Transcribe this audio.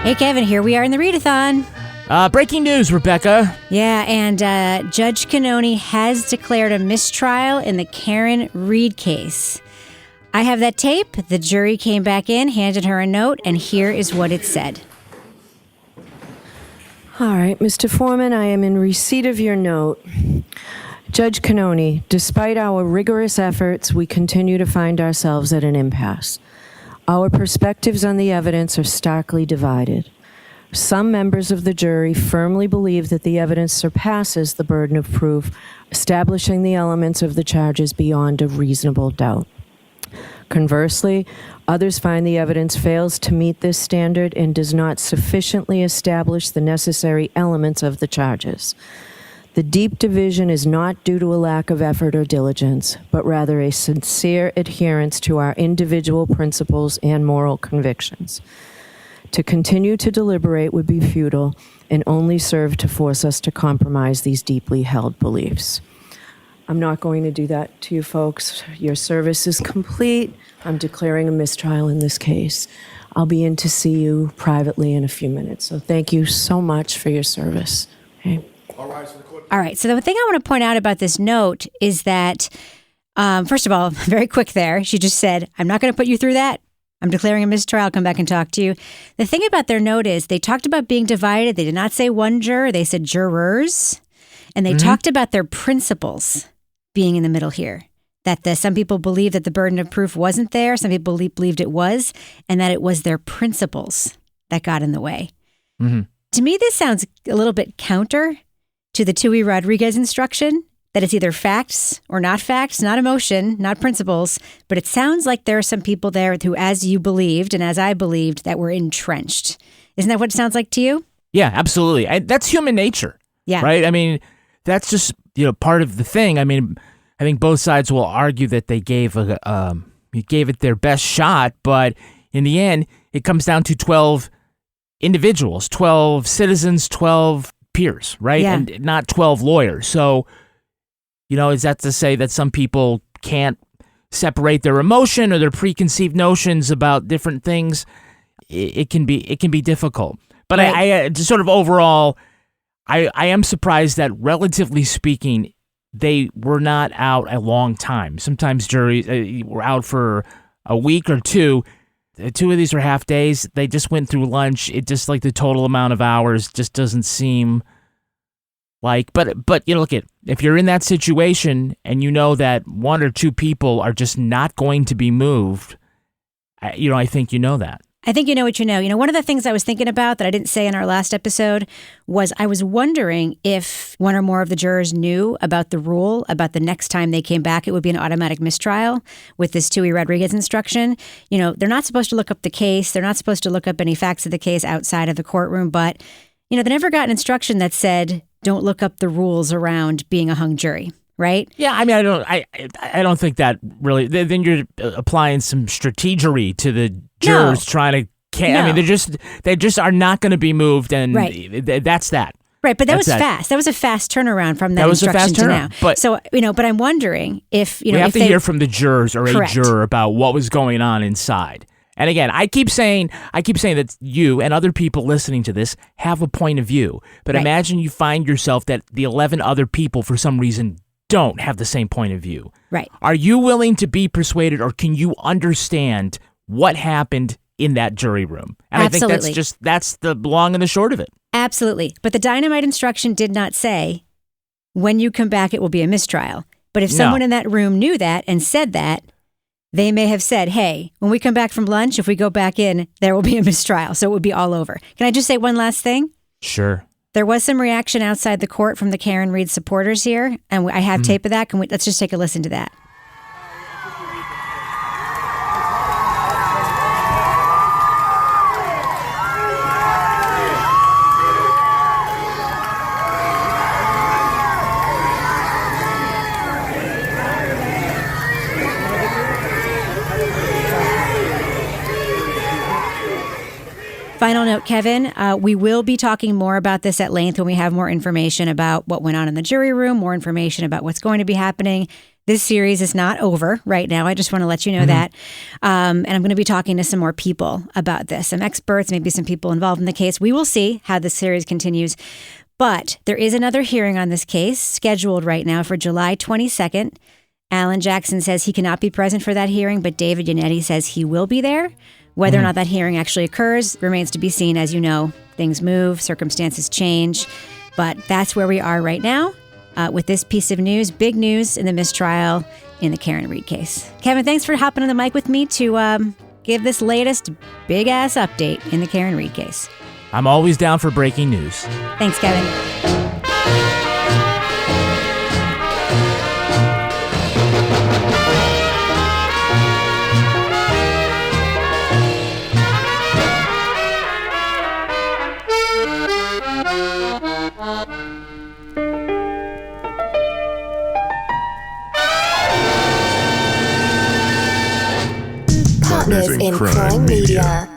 Hey, Kevin, here we are in the Readathon. Breaking news, Rebecca. Yeah, and Judge Cannoni has declared a mistrial in the Karen Read case. I have that tape. The jury came back in, handed her a note, and here is what it said. All right, Mr. Foreman, I am in receipt of your note. Judge Cannoni, despite our rigorous efforts, we continue to find ourselves at an impasse. Our perspectives on the evidence are starkly divided. Some members of the jury firmly believe that the evidence surpasses the burden of proof, establishing the elements of the charges beyond a reasonable doubt. Conversely, others find the evidence fails to meet this standard and does not sufficiently establish the necessary elements of the charges. The deep division is not due to a lack of effort or diligence, but rather a sincere adherence to our individual principles and moral convictions. To continue to deliberate would be futile and only serve to force us to compromise these deeply held beliefs. I'm not going to do that to you folks. Your service is complete. I'm declaring a mistrial in this case. I'll be in to see you privately in a few minutes. So thank you so much for your service. Okay. All right, so the thing I want to point out about this note is that, first of all, very quick there, she just said, I'm not going to put you through that. I'm declaring a mistrial. I'll come back and talk to you. The thing about their note is they talked about being divided. They did not say one juror. They said jurors. And they talked about their principles being in the middle here. That some people believe that the burden of proof wasn't there. Some people believed it was. And that it was their principles that got in the way. Mm-hmm. To me, this sounds a little bit counter to the Tui Rodriguez instruction, that it's either facts or not facts, not emotion, not principles. But it sounds like there are some people there who, as you believed and as I believed, that were entrenched. Isn't that what it sounds like to you? Yeah, absolutely. That's human nature. Yeah. Right? I mean, that's just, part of the thing. I mean, I think both sides will argue that they gave it their best shot, but in the end, it comes down to 12 individuals, 12 citizens, 12 peers, right? Yeah. And not 12 lawyers. So, is that to say that some people can't separate their emotion or their preconceived notions about different things? It can be difficult. But right. I just sort of overall, I am surprised that relatively speaking, they were not out a long time. Sometimes juries were out for a week or two. Two of these were half days. They just went through lunch. It just like the total amount of hours just doesn't seem like. But look if you're in that situation and you know that one or two people are just not going to be moved, I think you know that. I think you know what you know. One of the things I was thinking about that I didn't say in our last episode was I was wondering if one or more of the jurors knew about the rule, about the next time they came back, it would be an automatic mistrial with this Tui Rodriguez instruction. They're not supposed to look up the case. They're not supposed to look up any facts of the case outside of the courtroom. But, they never got an instruction that said, don't look up the rules around being a hung jury. Right? Yeah, I mean, I don't think that really. Then you're applying some strategery to the jurors trying to. No. I mean, they just are not going to be moved, and that's that. Right, but that was fast. That was a fast turnaround from that instruction was a fast turnaround. To now. So but I'm wondering if we have to hear from the jurors or a juror about what was going on inside. And again, I keep saying that you and other people listening to this have a point of view, but imagine you find yourself that the 11 other people for some reason don't have the same point of view. Right. Are you willing to be persuaded, or can you understand what happened in that jury room? And Absolutely. I think that's the long and the short of it. Absolutely. But the dynamite instruction did not say, when you come back, it will be a mistrial. But if someone in that room knew that and said that, they may have said, hey, when we come back from lunch, if we go back in, there will be a mistrial. So it would be all over. Can I just say one last thing? Sure. There was some reaction outside the court from the Karen Read supporters here, and I have tape of that. Let's just take a listen to that. Final note, Kevin, we will be talking more about this at length when we have more information about what went on in the jury room, more information about what's going to be happening. this series is not over right now. I just want to let you know that. And I'm going to be talking to some more people about this, some experts, maybe some people involved in the case. We will see how the series continues. But there is another hearing on this case scheduled right now for July 22nd. Alan Jackson says he cannot be present for that hearing, but David Yannetti says he will be there. Whether or not that hearing actually occurs remains to be seen. As you know, things move, circumstances change. But that's where we are right now with this piece of news, big news in the mistrial in the Karen Read case. Kevin, thanks for hopping on the mic with me to give this latest big-ass update in the Karen Read case. I'm always down for breaking news. Thanks, Kevin. Partners in Crime Media.